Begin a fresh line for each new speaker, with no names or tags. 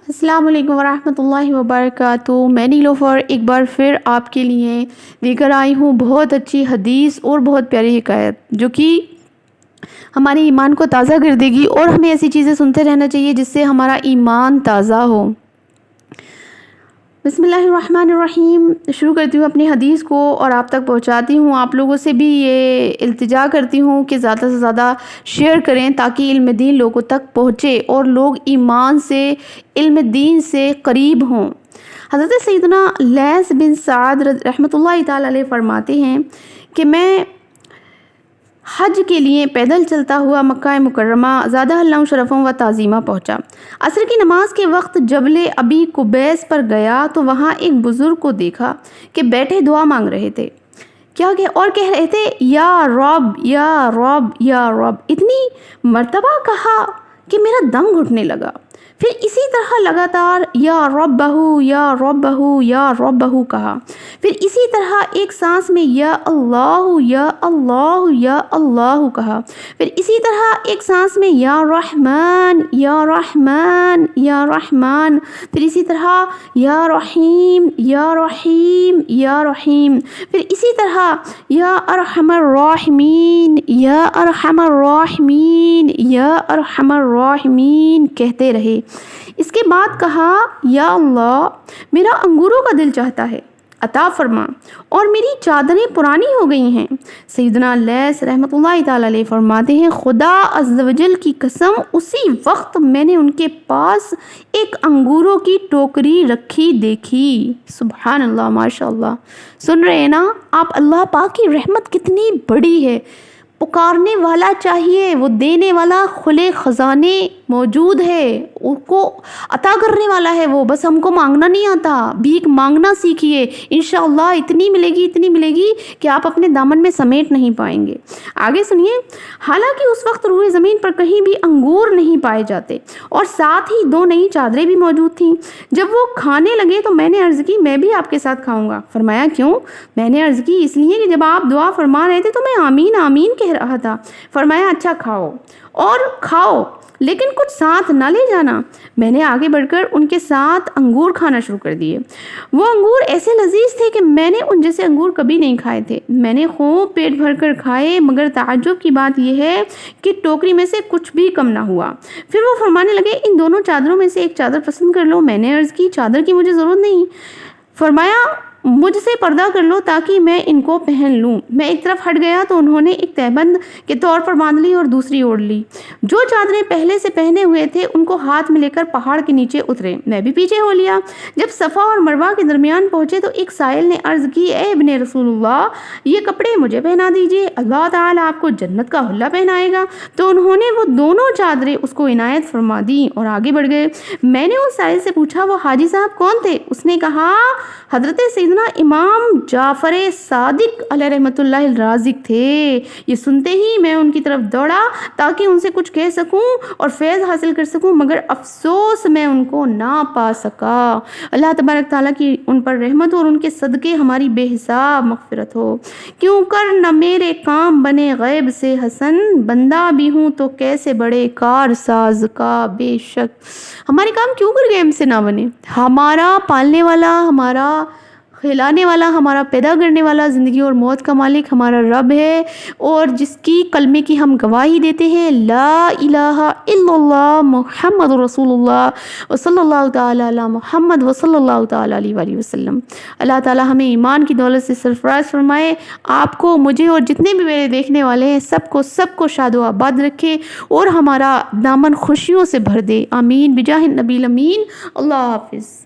السلام علیکم ورحمۃ اللہ وبرکاتہ۔ میں نیلوفر ایک بار پھر آپ کے لیے لے کر آئی ہوں بہت اچھی حدیث اور بہت پیاری حکایت جو کہ ہمارے ایمان کو تازہ کر دے گی، اور ہمیں ایسی چیزیں سنتے رہنا چاہیے جس سے ہمارا ایمان تازہ ہو۔ بسم اللہ الرحمن الرحیم۔ شروع کرتی ہوں اپنی حدیث کو اور آپ تک پہنچاتی ہوں۔ آپ لوگوں سے بھی یہ التجا کرتی ہوں کہ زیادہ سے زیادہ شیئر کریں تاکہ علم دین لوگوں تک پہنچے اور لوگ ایمان سے، علم دین سے قریب ہوں۔ حضرت سیدنا لیث بن سعد رحمۃ اللہ تعالی علیہ فرماتے ہیں کہ میں حج کے لیے پیدل چلتا ہوا مکہ مکرمہ زادہ اللہ شرفوں و تعظیمہ پہنچا۔ عصر کی نماز کے وقت جبل ابی قبیس پر گیا تو وہاں ایک بزرگ کو دیکھا کہ بیٹھے دعا مانگ رہے تھے اور کہہ رہے تھے یا رب یا رب یا رب، اتنی مرتبہ کہا کہ میرا دم گھٹنے لگا۔ پھر اسی طرح لگاتار یا ربہ یا ربہ یا ربہ کہا۔ پھر اسی طرح ایک سانس میں یا اللہ یا اللہ یا اللہ کہا۔ پھر اسی طرح ایک سانس میں یا رحمان یا رحمان یا رحمان۔ پھر اسی طرح یا رحیم یا رحیم یا رحیم۔ پھر اسی طرح یا ارحم الراحمین یا ارحم الراحمین یا ارحم الراحمین کہتے رہے۔ اس کے بعد کہا یا اللہ، میرا انگوروں کا دل چاہتا ہے، عطا فرما، اور میری چادریں پرانی ہو گئی ہیں۔ سیدنا لیث رحمۃ اللہ تعالی علیہ فرماتے ہیں خدا عز و جل کی قسم اسی وقت میں نے ان کے پاس ایک انگوروں کی ٹوکری رکھی دیکھی۔ سبحان اللہ، ماشاء اللہ۔ سن رہے ہیں نا آپ، اللہ پاک کی رحمت کتنی بڑی ہے۔ پکارنے والا چاہیے، وہ دینے والا کھلے خزانے موجود ہے، اس کو عطا کرنے والا ہے وہ، بس ہم کو مانگنا نہیں آتا۔ بھیک مانگنا سیکھیے، انشاءاللہ اتنی ملے گی کہ آپ اپنے دامن میں سمیٹ نہیں پائیں گے۔ آگے سنیے، حالانکہ اس وقت روئے زمین پر کہیں بھی انگور نہیں پائے جاتے اور ساتھ ہی 2 نئی چادریں بھی موجود تھیں۔ جب وہ کھانے لگے تو میں نے عرض کی میں بھی آپ کے ساتھ کھاؤں گا۔ فرمایا کیوں؟ میں نے عرض کی اس لیے کہ جب آپ دعا فرما رہے تھے تو میں آمین آمین کہہ رہا تھا۔ فرمایا اچھا کھاؤ لیکن کچھ ساتھ نہ لے جانا۔ میں نے آگے بڑھ کر ان کے ساتھ انگور کھانا شروع کر دیے۔ وہ انگور ایسے لذیذ تھے کہ میں نے ان جیسے انگور کبھی نہیں کھائے تھے۔ میں نے خوب پیٹ بھر کر کھائے، مگر تعجب کی بات یہ ہے کہ ٹوکری میں سے کچھ بھی کم نہ ہوا۔ پھر وہ فرمانے لگے ان دونوں چادروں میں سے ایک چادر پسند کر لو۔ میں نے عرض کی چادر کی مجھے ضرورت نہیں۔ فرمایا مجھ سے پردہ کر لو تاکہ میں ان کو پہن لوں۔ میں ایک طرف ہٹ گیا تو انہوں نے ایک تہبند کے طور پر باندھ لی اور دوسری اوڑھ لی۔ جو چادریں پہلے سے پہنے ہوئے تھے ان کو ہاتھ میں لے کر پہاڑ کے نیچے اترے۔ میں بھی پیچھے ہو لیا۔ جب صفا اور مروہ کے درمیان پہنچے تو ایک سائل نے عرض کی اے ابن رسول اللہ، یہ کپڑے مجھے پہنا دیجئے، اللہ تعالیٰ آپ کو جنت کا حلہ پہنائے گا۔ تو انہوں نے وہ دونوں چادریں اس کو عنایت فرما دیں اور آگے بڑھ گئے۔ میں نے اس سائل سے پوچھا وہ حاجی صاحب کون تھے؟ اس نے کہا حضرت سیدنا امام جعفر صادق علیہ رحمۃ اللہ الرازق تھے۔ یہ سنتے ہی میں ان کی طرف دوڑا تاکہ ان سے کچھ کہہ سکوں اور فیض حاصل کر سکوں، مگر افسوس میں ان کو نہ پا سکا۔ اللہ تبارک تعالیٰ کی ان پر رحمت ہو اور ان کے صدقے ہماری بے حساب مغفرت ہو۔ کیوں کر نہ میرے کام بنے غیب سے حسن، بندہ بھی ہوں تو کیسے بڑے کار ساز کا بے شک۔ ہمارے کام کیوں کر غیب سے نہ بنے؟ ہمارا پالنے والا، ہمارا کھلانے والا، ہمارا پیدا کرنے والا، زندگی اور موت کا مالک ہمارا رب ہے، اور جس کی کلمے کی ہم گواہی دیتے ہیں لا الہ الا اللہ محمد رسول اللہ وصلی اللہ تعالی علی محمد وصلی اللہ تعالی علیہ وآلہ وسلم۔ اللہ تعالی ہمیں ایمان کی دولت سے سرفراز فرمائے، آپ کو، مجھے اور جتنے بھی میرے دیکھنے والے ہیں سب کو شاد و آباد رکھے اور ہمارا دامن خوشیوں سے بھر دے، آمین بجاہ النبی الامین۔ اللہ حافظ۔